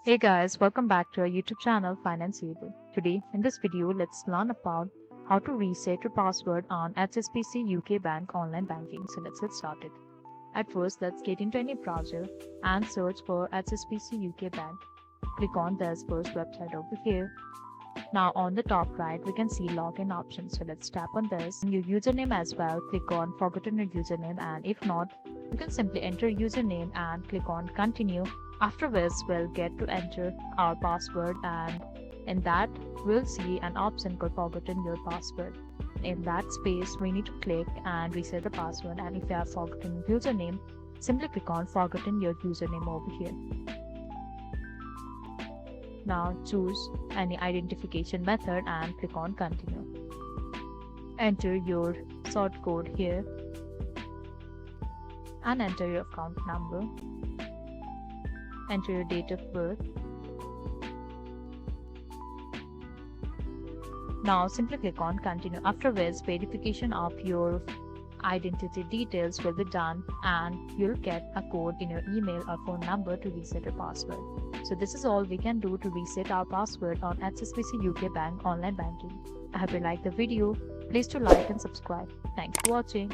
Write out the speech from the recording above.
Hey guys, welcome back to our YouTube channel Financeable. Today, in this video, let's learn about how to reset your password on HSBC UK Bank online banking. So let's get started. At first, let's get into any browser and search for HSBC UK Bank. Click on this first website over here. Now on the top right, we can see login options. So let's tap on this. Your username as well. Click on forgotten your username, and if not, you can simply enter username and click on continue. After this, we'll get to enter our password, and in that, we'll see an option called forgotten your password. In that space, we need to click and reset the password, and if you have forgotten username, simply click on forgotten your username over here. Now choose any identification method and click on continue. Enter your sort code here and enter your account number. Enter your date of birth. Now simply click on continue. After which, verification of your identity details will be done and you'll get a code in your email or phone number to reset your password. So this is all we can do to reset our password on HSBC UK Bank online banking. I hope you liked the video. Please do like and subscribe. Thanks for watching.